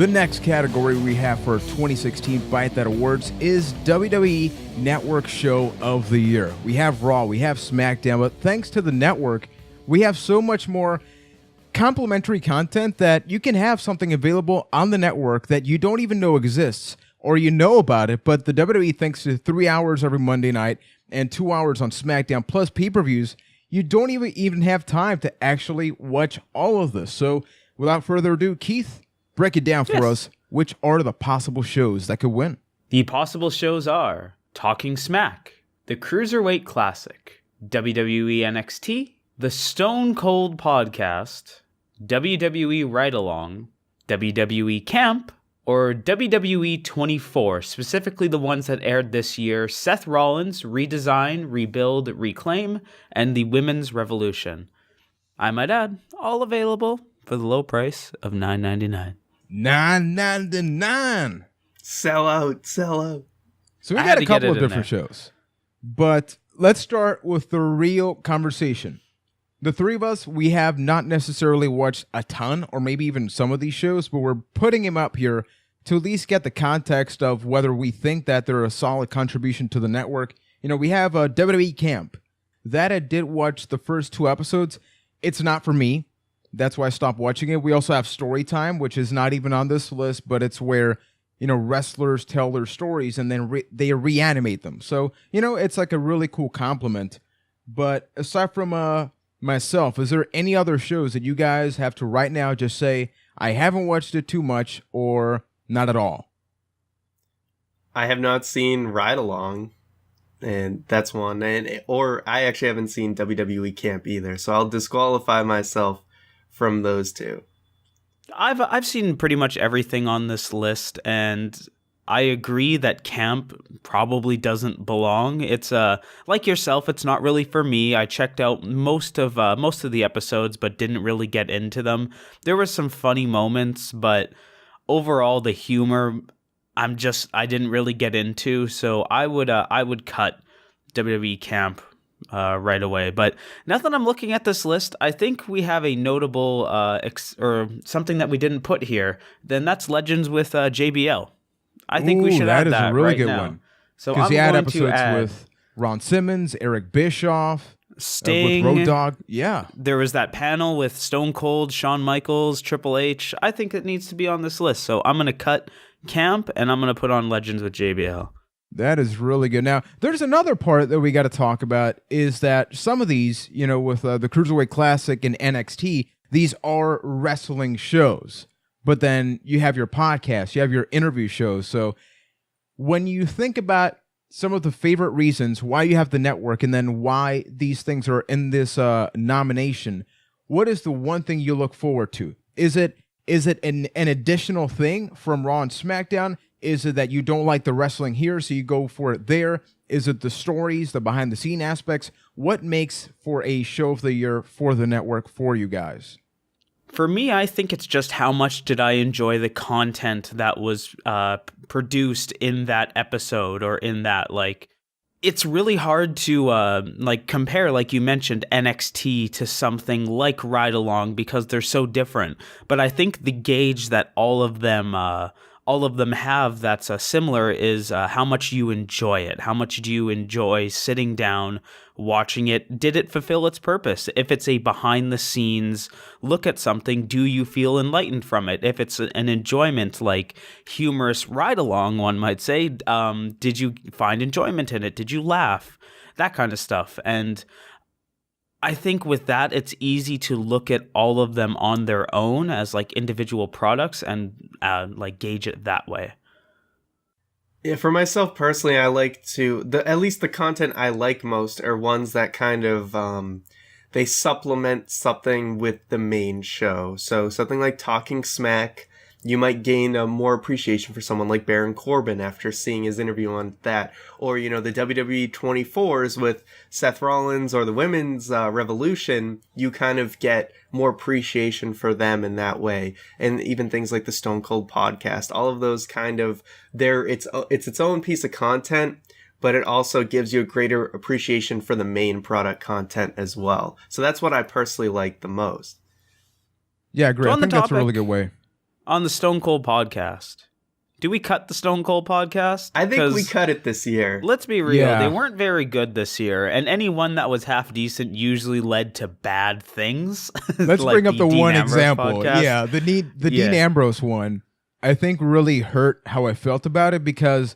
The next category we have for 2016 Byte That Awards is WWE Network Show of the Year. We have Raw, we have SmackDown, but thanks to the network, we have so much more complimentary content that you can have something available on the network that you don't even know exists, or you know about it, but the WWE, thanks to 3 hours every Monday night and 2 hours on SmackDown, plus pay-per-views, you don't even have time to actually watch all of this. So without further ado, Keith, break it down for us. Which are the possible shows that could win? The possible shows are Talking Smack, the Cruiserweight Classic, WWE NXT, the Stone Cold Podcast, WWE Ride Along, WWE Camp, or WWE 24, specifically the ones that aired this year: Seth Rollins, Redesign, Rebuild, Reclaim, and the Women's Revolution. I might add, all available for the low price of $9.99. $9.99. Sell out. So we got a couple of different shows, but let's start with the real conversation. The three of us, we have not necessarily watched a ton or maybe even some of these shows, but we're putting them up here to at least get the context of whether we think that they're a solid contribution to the network. You know, we have a WWE Camp. That I did watch the first 2 episodes. It's not for me. That's why I stopped watching it. We also have Storytime, which is not even on this list, but it's where, you know, wrestlers tell their stories and then they reanimate them. So, you know, it's like a really cool compliment. But aside from myself, is there any other shows that you guys have to right now just say, I haven't watched it too much or not at all? I have not seen Ride Along, and that's one. Or I actually haven't seen WWE Camp either, so I'll disqualify myself from those two. I've seen pretty much everything on this list, and I agree that Camp probably doesn't belong. It's like yourself, it's not really for me. I checked out most of the episodes, but didn't really get into them. There were some funny moments, but overall the humor I didn't really get into. So I would cut WWE Camp right away. But now that I'm looking at this list, I think we have a notable or something that we didn't put here. Then that's Legends with JBL. I think we should add that. That is a really right good now. one. So because I'm you had going episodes to add with Ron Simmons, Eric Bischoff, Sting, with Road Dogg. Yeah. There was that panel with Stone Cold, Shawn Michaels, Triple H. I think it needs to be on this list. So I'm going to cut Camp and I'm going to put on Legends with JBL. That is really good. Now, there's another part that we got to talk about is that some of these, you know, with the Cruiserweight Classic and NXT, these are wrestling shows. But then you have your podcast, you have your interview shows. So when you think about some of the favorite reasons why you have the network and then why these things are in this nomination, what is the one thing you look forward to? Is it an additional thing from Raw and SmackDown? Is it that you don't like the wrestling here, so you go for it there? Is it the stories, the behind-the-scene aspects? What makes for a show of the year for the network for you guys? For me, I think it's just how much did I enjoy the content that was produced in that episode or in that, like, it's really hard to compare, like you mentioned, NXT to something like Ride Along because they're so different. But I think the gauge that all of them have that's similar is how much you enjoy it. How much do you enjoy sitting down, watching it? Did it fulfill its purpose? If it's a behind-the-scenes look at something, do you feel enlightened from it? If it's an enjoyment, like humorous ride-along, one might say, did you find enjoyment in it? Did you laugh? That kind of stuff. And I think with that, it's easy to look at all of them on their own as like individual products and like gauge it that way. Yeah, for myself personally, I like to at least the content I like most are ones that kind of they supplement something with the main show. So something like Talking Smack, you might gain a more appreciation for someone like Baron Corbin after seeing his interview on that. Or, you know, the WWE 24s with Seth Rollins or the Women's Revolution, you kind of get more appreciation for them in that way. And even things like the Stone Cold Podcast, all of those kind of, it's its own piece of content, but it also gives you a greater appreciation for the main product content as well. So that's what I personally like the most. Yeah, great. I think that's a really good way. on the Stone Cold podcast. Do we cut the Stone Cold podcast? I think we cut it this year. Let's be real. They weren't very good this year. And any one that was half decent usually led to bad things. Let's like bring up the Dean one Ambrose example. podcast. Yeah, the Dean Ambrose one, I think really hurt how I felt about it because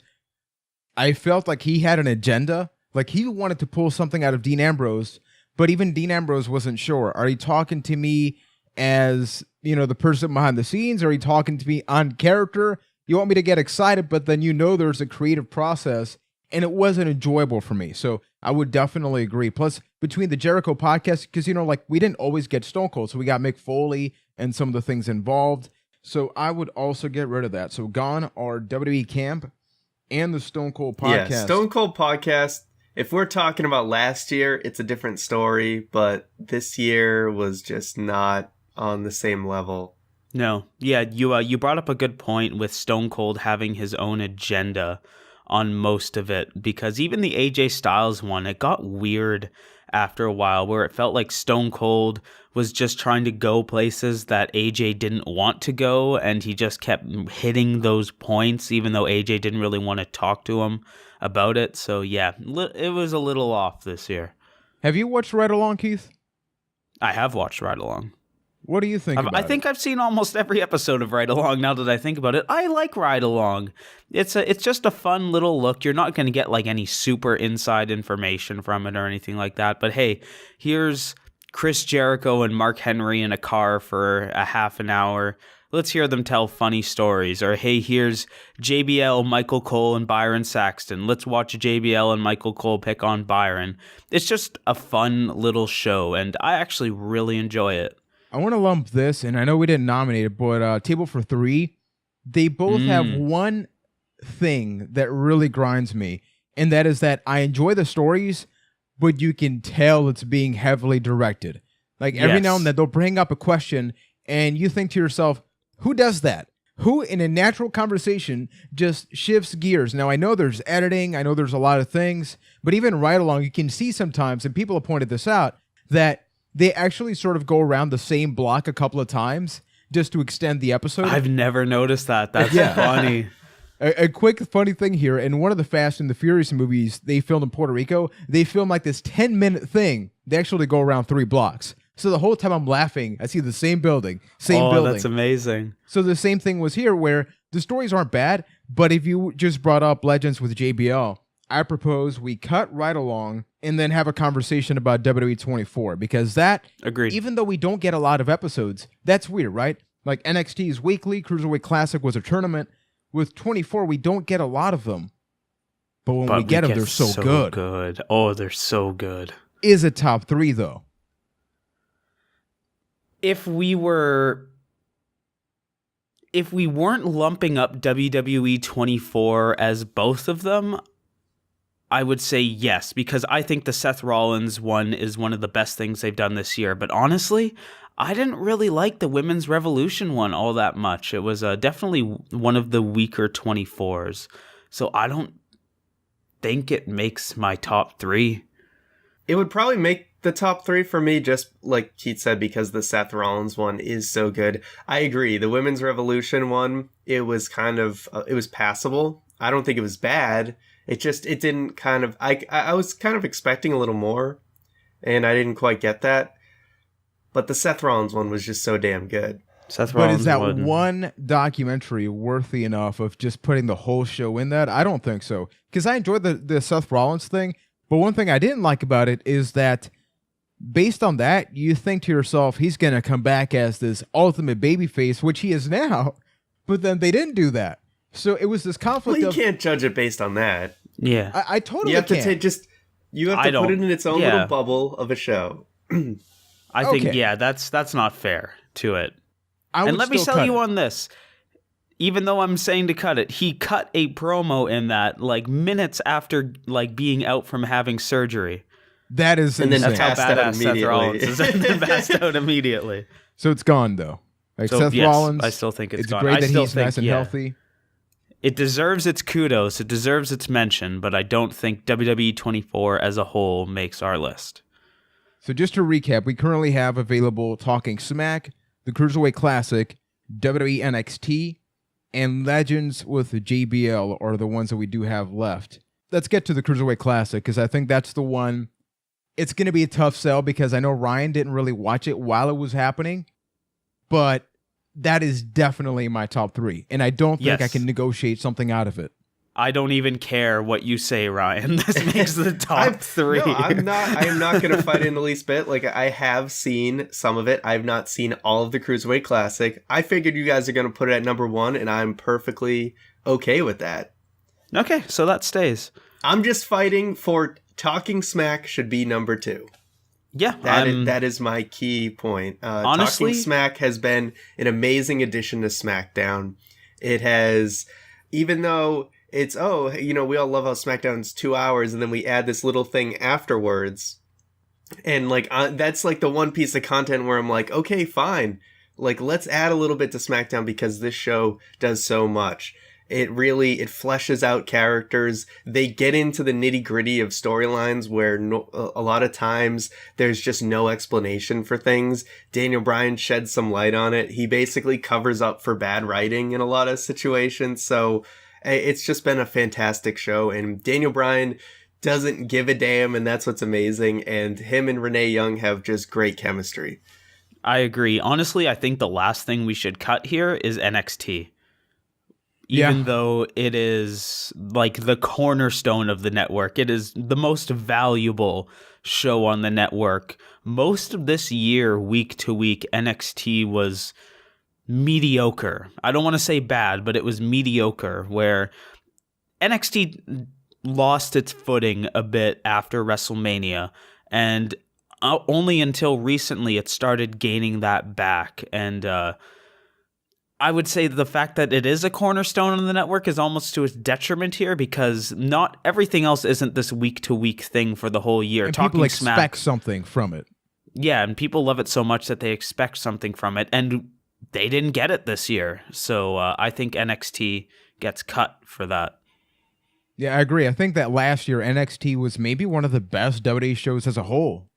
I felt like he had an agenda. Like he wanted to pull something out of Dean Ambrose, but even Dean Ambrose wasn't sure. Are you talking to me as, the person behind the scenes? Or are you talking to me on character? You want me to get excited, but then there's a creative process, and it wasn't enjoyable for me. So I would definitely agree. Plus, between the Jericho podcast, because, we didn't always get Stone Cold, so we got Mick Foley and some of the things involved. So I would also get rid of that. So gone are WWE Camp and the Stone Cold podcast. Yeah, Stone Cold podcast. If we're talking about last year, it's a different story, but this year was just not on the same level. No. Yeah, you brought up a good point with Stone Cold having his own agenda on most of it, because even the AJ Styles one, it got weird after a while where it felt like Stone Cold was just trying to go places that AJ didn't want to go, and he just kept hitting those points even though AJ didn't really want to talk to him about it. So yeah, it was a little off this year. Have you watched Ride Along, Keith? I have watched Ride Along. What do you think about I think I've seen almost every episode of Ride Along now that I think about it. I like Ride Along. It's just a fun little look. You're not going to get like any super inside information from it or anything like that. But hey, here's Chris Jericho and Mark Henry in a car for a half an hour. Let's hear them tell funny stories. Or hey, here's JBL, Michael Cole, and Byron Saxton. Let's watch JBL and Michael Cole pick on Byron. It's just a fun little show, and I actually really enjoy it. I want to lump this, and I know we didn't nominate it, but Table for Three, they both have one thing that really grinds me, and that is that I enjoy the stories, but you can tell it's being heavily directed. Like every now and then they'll bring up a question, and you think to yourself, who does that? Who in a natural conversation just shifts gears? Now, I know there's editing, I know there's a lot of things, but even Ride Along, you can see sometimes, and people have pointed this out, that they actually sort of go around the same block a couple of times just to extend the episode. I've never noticed that. That's funny. A quick funny thing here, in one of the Fast and the Furious movies they filmed in Puerto Rico, they filmed like this 10-minute thing. They actually go around 3 blocks. So the whole time I'm laughing, I see the same building, building. Oh, that's amazing. So the same thing was here where the stories aren't bad, but if you just brought up Legends with JBL, I propose we cut Ride Along and then have a conversation about WWE 24, because that, agreed. Even though we don't get a lot of episodes, that's weird, right? Like NXT is weekly, Cruiserweight Classic was a tournament. With 24, we don't get a lot of them. But when we get them, they're so good. Oh, they're so good. Is a top 3, though. If we weren't lumping up WWE 24 as both of them, I would say yes, because I think the Seth Rollins one is one of the best things they've done this year. But honestly, I didn't really like the Women's Revolution one all that much. It was definitely one of the weaker 24s. So I don't think it makes my top 3. It would probably make the top 3 for me, just like Keith said, because the Seth Rollins one is so good. I agree. The Women's Revolution one, it was kind of, it was passable. I don't think it was bad. It didn't kind of, I was kind of expecting a little more, and I didn't quite get that. But the Seth Rollins one was just so damn good. But is that one documentary worthy enough of just putting the whole show in that? I don't think so. Because I enjoyed the Seth Rollins thing, but one thing I didn't like about it is that based on that, you think to yourself, he's going to come back as this ultimate babyface, which he is now. But then they didn't do that. So it was this conflict. Well, you can't judge it based on that. Yeah. I totally you have can't. You have to put it in its own little bubble of a show. I think, that's not fair to it. And let me sell you on this. Even though I'm saying to cut it, he cut a promo in that like minutes after like being out from having surgery. That is insane. And then that's how badass Seth Rollins is, and then passed out immediately. So it's gone though. Like so, Seth Rollins, I still think it's gone. Great that he's nice and healthy. It deserves its kudos. It deserves its mention, but I don't think WWE 24 as a whole makes our list. So just to recap, we currently have available Talking Smack, the Cruiserweight Classic, WWE NXT, and Legends with JBL are the ones that we do have left. Let's get to the Cruiserweight Classic, because I think that's the one. It's going to be a tough sell because I know Ryan didn't really watch it while it was happening, but that is definitely my top 3, and I don't think I can negotiate something out of it. I don't even care what you say, Ryan. This makes the top 3. No, I'm not going to fight in the least bit. Like, I have seen some of it. I've not seen all of the Cruiserweight Classic. I figured you guys are going to put it at number 1, and I'm perfectly okay with that. Okay, so that stays. I'm just fighting for Talking Smack should be number 2. Yeah, that is my key point. Honestly, Talking Smack has been an amazing addition to SmackDown. It has, even though it's, we all love how SmackDown's 2 hours and then we add this little thing afterwards. And like, that's like the one piece of content where I'm like, okay, fine. Like, let's add a little bit to SmackDown because this show does so much. It fleshes out characters. They get into the nitty gritty of storylines where a lot of times there's just no explanation for things. Daniel Bryan sheds some light on it. He basically covers up for bad writing in a lot of situations. So it's just been a fantastic show. And Daniel Bryan doesn't give a damn. And that's what's amazing. And him and Renee Young have just great chemistry. I agree. Honestly, I think the last thing we should cut here is NXT. Even though it is like the cornerstone of the network, it is the most valuable show on the network. Most of this year, week to week, NXT was mediocre. I don't want to say bad, but it was mediocre, where NXT lost its footing a bit after WrestleMania, and only until recently it started gaining that back. And I would say the fact that it is a cornerstone on the network is almost to its detriment here, because not everything else isn't this week-to-week thing for the whole year. And people expect something from it. Yeah, and people love it so much that they expect something from it, and they didn't get it this year. So I think NXT gets cut for that. Yeah, I agree. I think that last year NXT was maybe one of the best WWE shows as a whole.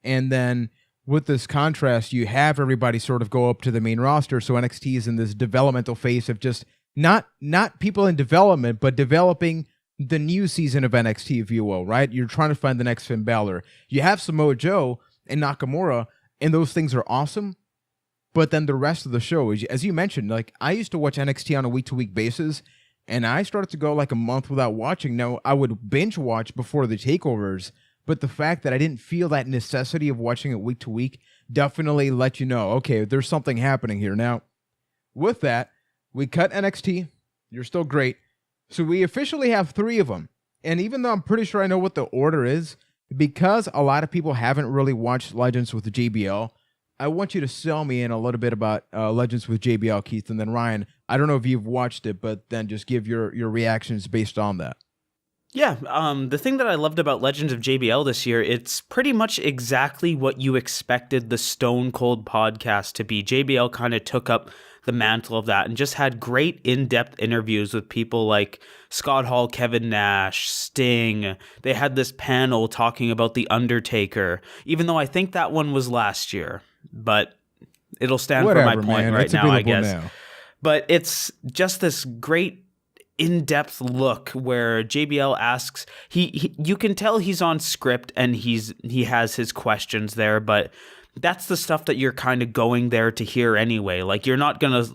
And then with this contrast, you have everybody sort of go up to the main roster. So NXT is in this developmental phase of just not people in development, but developing the new season of NXT, if you will, right? You're trying to find the next Finn Balor. You have Samoa Joe and Nakamura, and those things are awesome. But then the rest of the show, as you mentioned, like I used to watch NXT on a week-to-week basis, and I started to go like a month without watching. Now, I would binge watch before the takeovers, but the fact that I didn't feel that necessity of watching it week to week definitely let you know, okay, there's something happening here. Now, with that, we cut NXT. You're still great. So we officially have 3 of them. And even though I'm pretty sure I know what the order is, because a lot of people haven't really watched Legends with the JBL, I want you to sell me in a little bit about Legends with JBL, Keith. And then Ryan, I don't know if you've watched it, but then just give your reactions based on that. Yeah, the thing that I loved about Legends of JBL this year, it's pretty much exactly what you expected the Stone Cold podcast to be. JBL kind of took up the mantle of that and just had great in-depth interviews with people like Scott Hall, Kevin Nash, Sting. They had this panel talking about The Undertaker, even though I think that one was last year, but it'll stand for my point right now, I guess. Now. But it's just this great in-depth look where JBL asks, you can tell he's on script and he has his questions there, but that's the stuff that you're kind of going there to hear anyway. Like, you're not gonna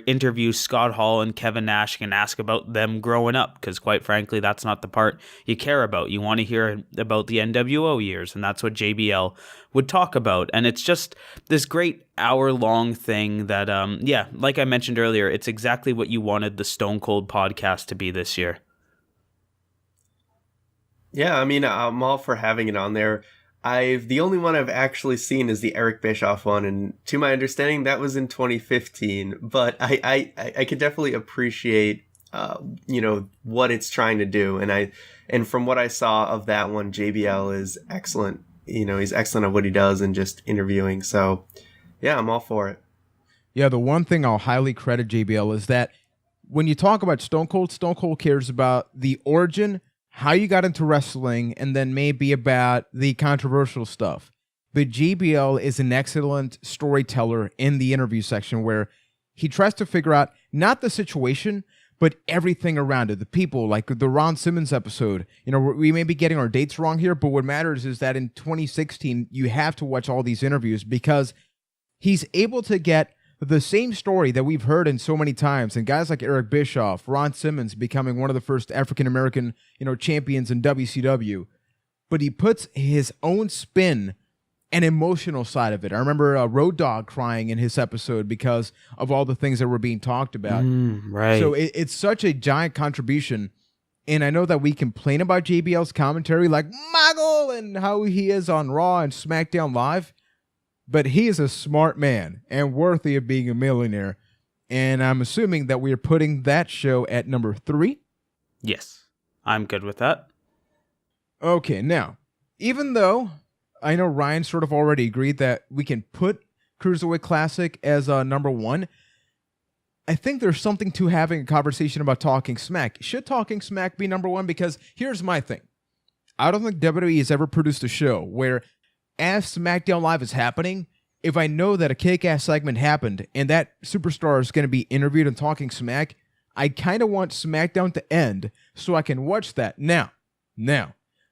interview Scott Hall and Kevin Nash and ask about them growing up, because quite frankly, that's not the part you care about. You want to hear about the NWO years, and that's what JBL would talk about. And it's just this great hour-long thing that, like I mentioned earlier, it's exactly what you wanted the Stone Cold podcast to be this year. Yeah, I mean, I'm all for having it on there. The only one I've actually seen is the Eric Bischoff one, and to my understanding, that was in 2015. But I could definitely appreciate, what it's trying to do, and from what I saw of that one, JBL is excellent. He's excellent at what he does and just interviewing. So, yeah, I'm all for it. Yeah, the one thing I'll highly credit JBL is that when you talk about Stone Cold cares about the origin, how you got into wrestling, and then maybe about the controversial stuff. but JBL is an excellent storyteller in the interview section where he tries to figure out not the situation, but everything around it. The people, like the Ron Simmons episode. We may be getting our dates wrong here, but what matters is that in 2016, you have to watch all these interviews because he's able to get the same story that we've heard in so many times. And guys like Eric Bischoff, Ron Simmons becoming one of the first African-American, champions in WCW. But he puts his own spin and emotional side of it. I remember Road Dogg crying in his episode because of all the things that were being talked about. Right. So it's such a giant contribution. And I know that we complain about JBL's commentary like Mogul and how he is on Raw and SmackDown Live, but he is a smart man and worthy of being a millionaire. And I'm assuming that we are putting that show at number 3. Yes, I'm good with that. Okay, now, even though I know Ryan sort of already agreed that we can put Cruiserweight Classic as number 1, I think there's something to having a conversation about Talking Smack. Should Talking Smack be number 1? Because here's my thing. I don't think WWE has ever produced a show where, as SmackDown Live is happening, if I know that a kick-ass segment happened and that superstar is going to be interviewed and Talking Smack, I kind of want SmackDown to end so I can watch that. Now,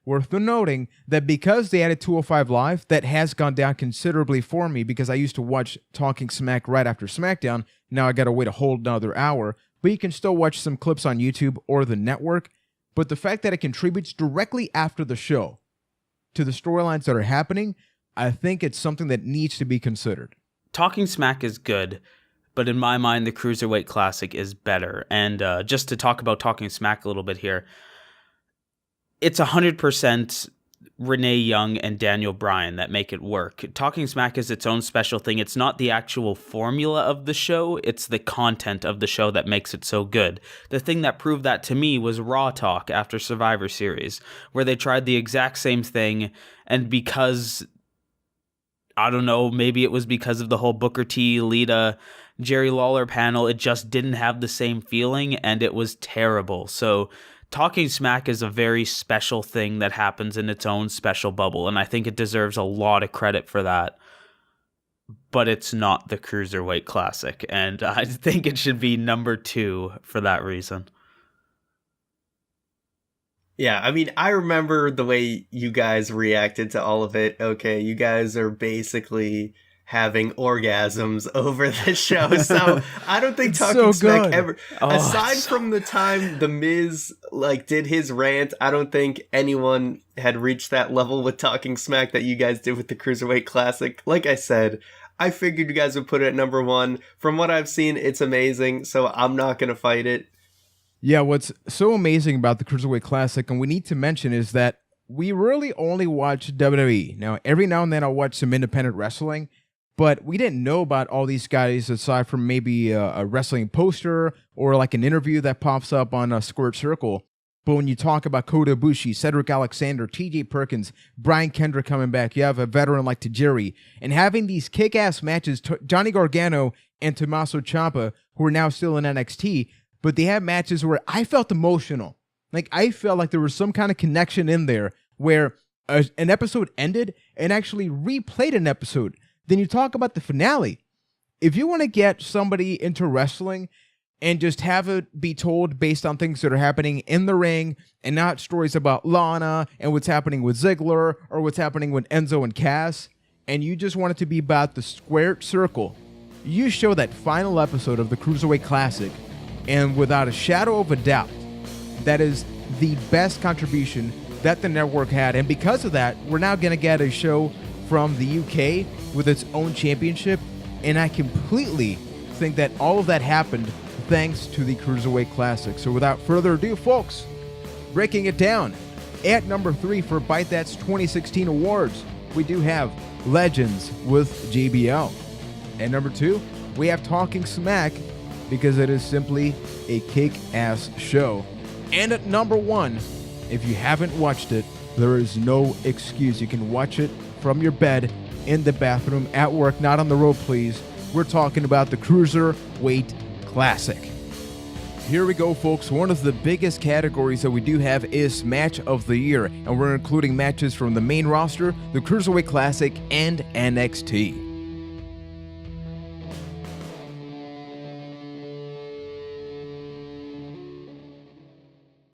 worth noting that because they added 205 Live, that has gone down considerably for me because I used to watch Talking Smack right after SmackDown. Now I got to wait a whole another hour, but you can still watch some clips on YouTube or the network. But the fact that it contributes directly after the show to the storylines that are happening, I think it's something that needs to be considered. Talking Smack is good, but in my mind, the Cruiserweight Classic is better. And just to talk about Talking Smack a little bit here, it's 100% Renee Young and Daniel Bryan that make it work. Talking Smack is its own special thing. It's not the actual formula of the show. It's the content of the show that makes it so good. The thing that proved that to me was Raw Talk after Survivor Series, where they tried the exact same thing. And because, I don't know, maybe it was because of the whole Booker T, Lita, Jerry Lawler panel, it just didn't have the same feeling and it was terrible. So Talking Smack is a very special thing that happens in its own special bubble, and I think it deserves a lot of credit for that. But it's not the Cruiserweight Classic, and I think it should be number 2 for that reason. Yeah, I mean, I remember the way you guys reacted to all of it. Okay, you guys are basically having orgasms over the show, so I don't think Talking Smack ever, aside from the time The Miz did his rant, I don't think anyone had reached that level with Talking Smack that you guys did with the Cruiserweight Classic. Like I said, I figured you guys would put it at number 1. From what I've seen, it's amazing, so I'm not gonna fight it. Yeah, what's so amazing about the Cruiserweight Classic, and we need to mention, is that we really only watch WWE. Now, every now and then I'll watch some independent wrestling, but we didn't know about all these guys aside from maybe a wrestling poster or like an interview that pops up on a Squirt Circle. But when you talk about Kota Ibushi, Cedric Alexander, TJ Perkins, Brian Kendrick coming back, you have a veteran like Tajiri, and having these kick-ass matches, Johnny Gargano and Tommaso Ciampa, who are now still in NXT, but they have matches where I felt emotional. Like, I felt like there was some kind of connection in there where an episode ended and actually replayed an episode. Then you talk about the finale. If you want to get somebody into wrestling and just have it be told based on things that are happening in the ring and not stories about Lana and what's happening with Ziggler or what's happening with Enzo and Cass, and you just want it to be about the Squared Circle, you show that final episode of the Cruiserweight Classic, and without a shadow of a doubt, that is the best contribution that the network had. And because of that, we're now going to get a show from the UK with its own championship, and I completely think that all of that happened thanks to the Cruiserweight Classic. So without further ado, folks, breaking it down, at number 3 for Byte That's 2016 awards, we do have Legends with JBL. At number 2, we have Talking Smack, because it is simply a kick-ass show. And at number 1, if you haven't watched it, there is no excuse. You can watch it from your bed, in the bathroom, at work, not on the road, please. We're talking about the Cruiserweight Classic. Here we go, folks. One of the biggest categories that we do have is Match of the Year, and we're including matches from the main roster, the Cruiserweight Classic, and NXT.